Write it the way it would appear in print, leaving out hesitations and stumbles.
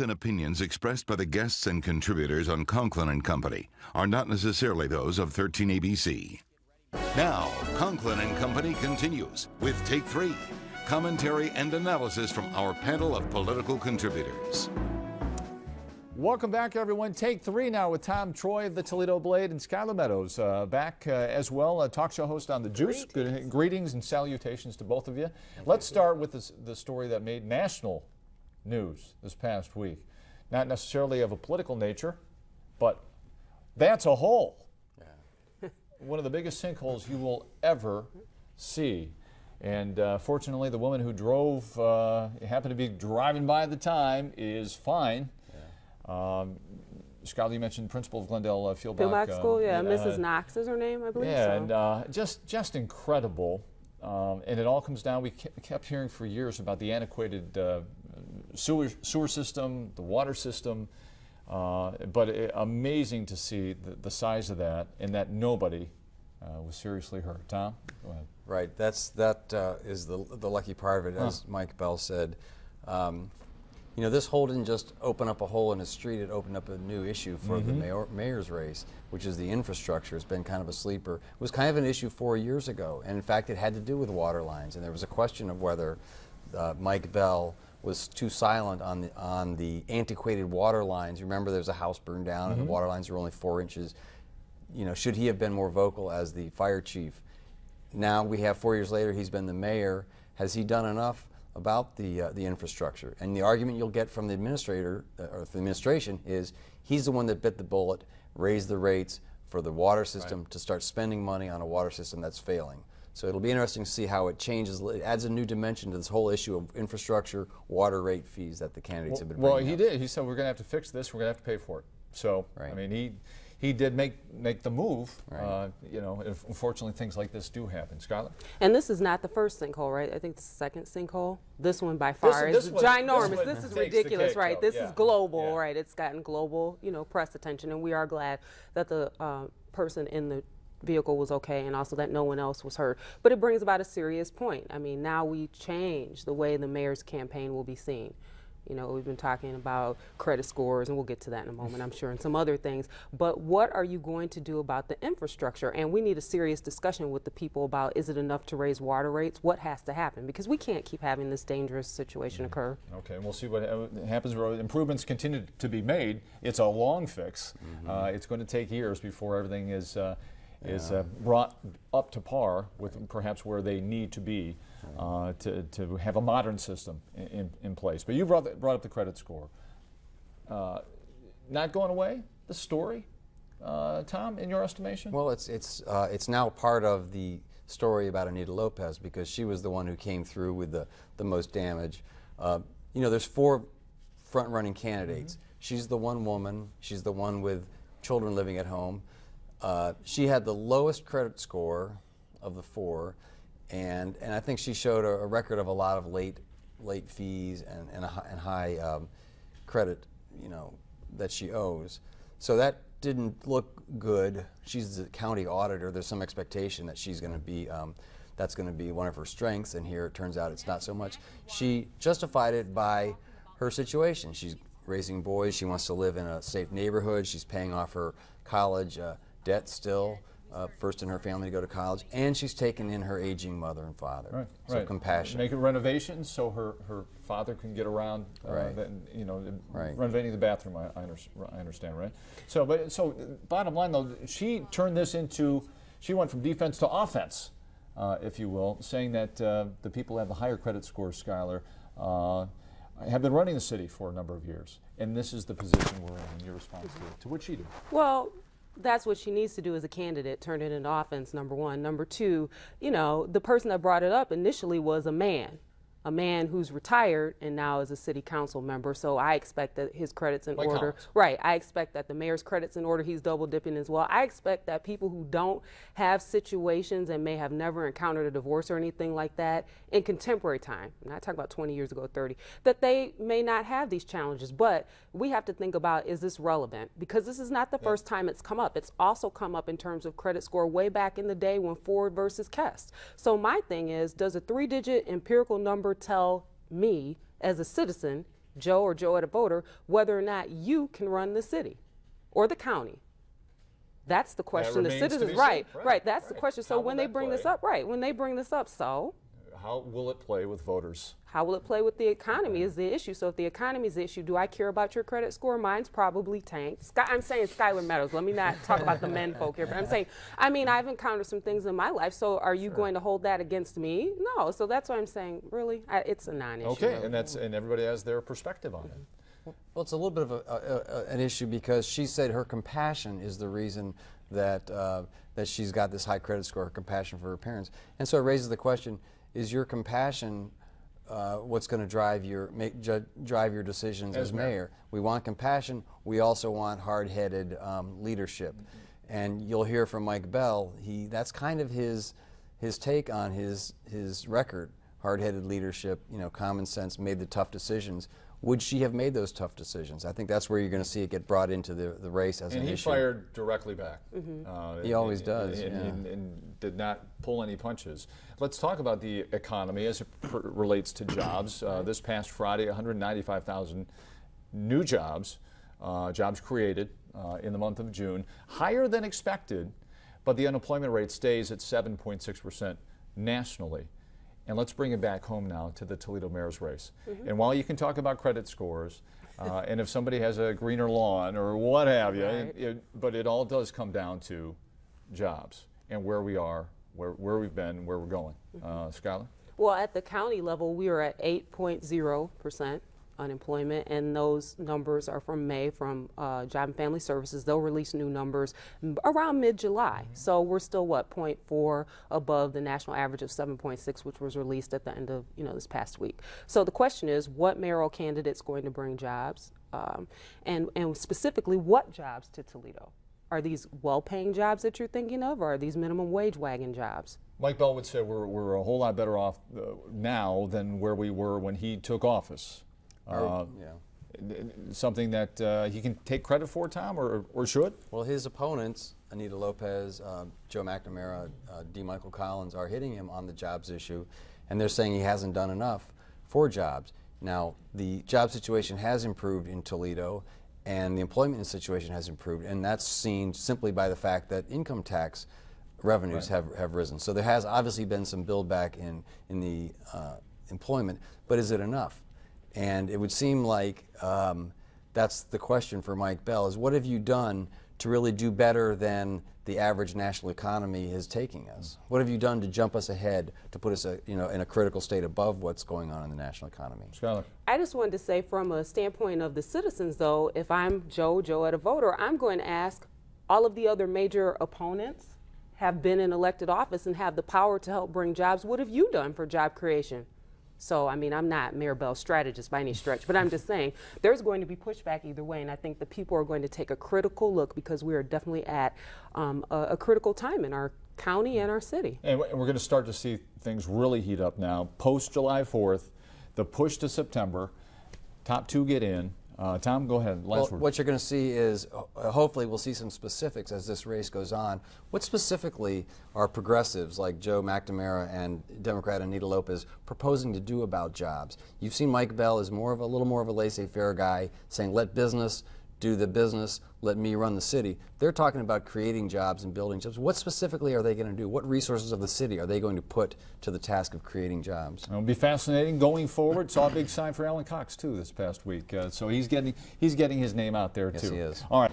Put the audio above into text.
And opinions expressed by the guests and contributors on Conklin and Company are not necessarily those of 13 ABC. Now, Conklin and Company continues with Take 3, commentary and analysis from our panel of political contributors. Welcome back, everyone. Take 3 now with Tom Troy of the Toledo Blade and Skylar Meadows back as well, a talk show host on The Juice. Greetings and salutations to both of you. Let's start with the story that made national news this past week. Not necessarily of a political nature, but that's a hole. Yeah. One of the biggest sinkholes you will ever see. And fortunately, the woman who drove, happened to be driving by at the time, is fine. Yeah. Skylar, you mentioned principal of Glendale Fieldbach School, yeah, Mrs. Knox is her name, I believe. Yeah, so. And just incredible. And it all comes down, we kept hearing for years about the antiquated sewer system, the water system, but amazing to see the size of that and that nobody was seriously hurt. Tom, go ahead. Right, that is the lucky part of it, as Mike Bell said. You know, this hole didn't just open up a hole in the street, it opened up a new issue for the mayor's race, which is the infrastructure. It's been kind of a sleeper. It was kind of an issue 4 years ago, and in fact it had to do with water lines, and there was a question of whether Mike Bell was too silent on the antiquated water lines. You remember there was a house burned down and the water lines were only 4 inches. You know, should he have been more vocal as the fire chief? Now we have 4 years later, he's been the mayor. Has he done enough about the infrastructure? And the argument you'll get from the administrator or the administration is he's the one that bit the bullet, raised the rates for the water system to start spending money on a water system that's failing. So it'll be interesting to see how it changes. It adds a new dimension to this whole issue of infrastructure, water rate fees that the candidates have been bringing Well, he did. He said we're going to have to fix this. We're going to have to pay for it. So I mean, he did make the move. You know, unfortunately, things like this do happen. Skylar? And this is not the first sinkhole, right? I think the second sinkhole. This one by far is ginormous. This is ridiculous, right? This is global, right? It's gotten global, you know, press attention, and we are glad that the person in the vehicle was okay and also that no one else was hurt. But it brings about a serious point. I mean, now we change the way the mayor's campaign will be seen. You know, we've been talking about credit scores, and we'll get to that in a moment, I'm sure, and some other things. But what are you going to do about the infrastructure? And we need a serious discussion with the people about, is it enough to raise water rates? What has to happen? Because we can't keep having this dangerous situation occur. Okay, we'll see what happens. Improvements continue to be made. It's a long fix. It's going to take years before everything is brought up to par with perhaps where they need to be to have a modern system in place. But you brought up the credit score. Not going away, the story, Tom, in your estimation? Well, it's now part of the story about Anita Lopez because she was the one who came through with the most damage. You know, there's 4 front-running candidates. She's the one woman. She's the one with children living at home. She had the lowest credit score of the 4, and I think she showed a record of a lot of late fees and high credit, you know, that she owes. So that didn't look good. She's the county auditor. There's some expectation that she's going to be that's going to be one of her strengths, and here it turns out it's not so much. She justified it by her situation. She's raising boys. She wants to live in a safe neighborhood. She's paying off her college debt still, first in her family to go to college, and she's taken in her aging mother and father. So compassion. Making renovations so her father can get around. You know, renovating the bathroom. I understand, right? So, bottom line though, she turned this into. She went from defense to offense, if you will, saying that the people who have the higher credit scores, Skylar, have been running the city for a number of years, and this is the position we're in. And your response to what she did? Well, that's what she needs to do as a candidate, turn it into offense, number one. Number two, you know, the person that brought it up initially was a man who's retired and now is a city council member. So I expect that his credit's in order. Counts. Right. I expect that the mayor's credit's in order. He's double dipping as well. I expect that people who don't have situations and may have never encountered a divorce or anything like that in contemporary time, I'm not talking about 20 years ago, 30, that they may not have these challenges. But we have to think about, is this relevant? Because this is not the first time it's come up. It's also come up in terms of credit score way back in the day when Ford versus Kest. So my thing is, does a 3-digit empirical number tell me as a citizen Joe or Joe at a voter, whether or not you can run the city or the county. That's the question. The citizens, right. That's the question. So when they bring this up, when they bring this up, so how will it play with voters? How will it play with the economy is the issue. So if the economy is the issue, do I care about your credit score? Mine's probably tanked. I'm saying Skylar Meadows. Let me not talk about the men folk here, but I'm saying, I've encountered some things in my life. So are you going to hold that against me? No. So that's why I'm saying, really, it's a non-issue. Okay, really. and everybody has their perspective on it. Well, it's a little bit of an issue because she said her compassion is the reason that that she's got this high credit score, her compassion for her parents. And so it raises the question, is your compassion what's going to drive your decisions as mayor? We want compassion. We also want hard-headed leadership. And you'll hear from Mike Bell. That's kind of his take on his record. Hard-headed leadership, common sense, made the tough decisions. Would she have made those tough decisions? I think that's where you're going to see it get brought into the race as an issue. And he fired directly back. He always does. And did not pull any punches. Let's talk about the economy as it relates to jobs. This past Friday, 195,000 new jobs, jobs created in the month of June, higher than expected, but the unemployment rate stays at 7.6% nationally. And let's bring it back home now to the Toledo mayor's race. And while you can talk about credit scores, and if somebody has a greener lawn or what have you, but it all does come down to jobs and where we are, where we've been, where we're going. Skylar? Well, at the county level, we are at 8.0% unemployment, and those numbers are from May from Job and Family Services. They'll release new numbers around mid-July. So we're still, 0.4 above the national average of 7.6, which was released at the end of this past week. So the question is, what mayoral candidate's going to bring jobs, and specifically what jobs to Toledo? Are these well-paying jobs that you're thinking of, or are these minimum wage wagon jobs? Mike Bell would say we're a whole lot better off now than where we were when he took office. Something that he can take credit for, Tom, or should? Well, his opponents, Anita Lopez, Joe McNamara, D. Michael Collins, are hitting him on the jobs issue, and they're saying he hasn't done enough for jobs. Now, the job situation has improved in Toledo, and the employment situation has improved, and that's seen simply by the fact that income tax revenues have risen. So there has obviously been some build back in the employment, but is it enough? And it would seem like that's the question for Mike Bell, is what have you done to really do better than the average national economy is taking us? What have you done to jump us ahead, to put us in a critical state above what's going on in the national economy? Skylar? I just wanted to say, from a standpoint of the citizens, though, if I'm Joe at a voter, I'm going to ask, all of the other major opponents have been in elected office and have the power to help bring jobs. What have you done for job creation? So, I'm not Mayor Bell's strategist by any stretch, but I'm just saying there's going to be pushback either way, and I think the people are going to take a critical look, because we are definitely at a critical time in our county and our city. And we're going to start to see things really heat up now. Post July 4th, the push to September, top two get in. Tom, go ahead. Well, what you're going to see is, hopefully we'll see some specifics as this race goes on. What specifically are progressives like Joe McNamara and Democrat Anita Lopez proposing to do about jobs? You've seen Mike Bell is a little more of a laissez-faire guy, saying let business do the business, let me run the city. They're talking about creating jobs and building jobs. What specifically are they going to do? What resources of the city are they going to put to the task of creating jobs? It'll be fascinating going forward. Saw a big sign for Alan Cox too this past week, so he's getting his name out there too. Yes, he is. All right.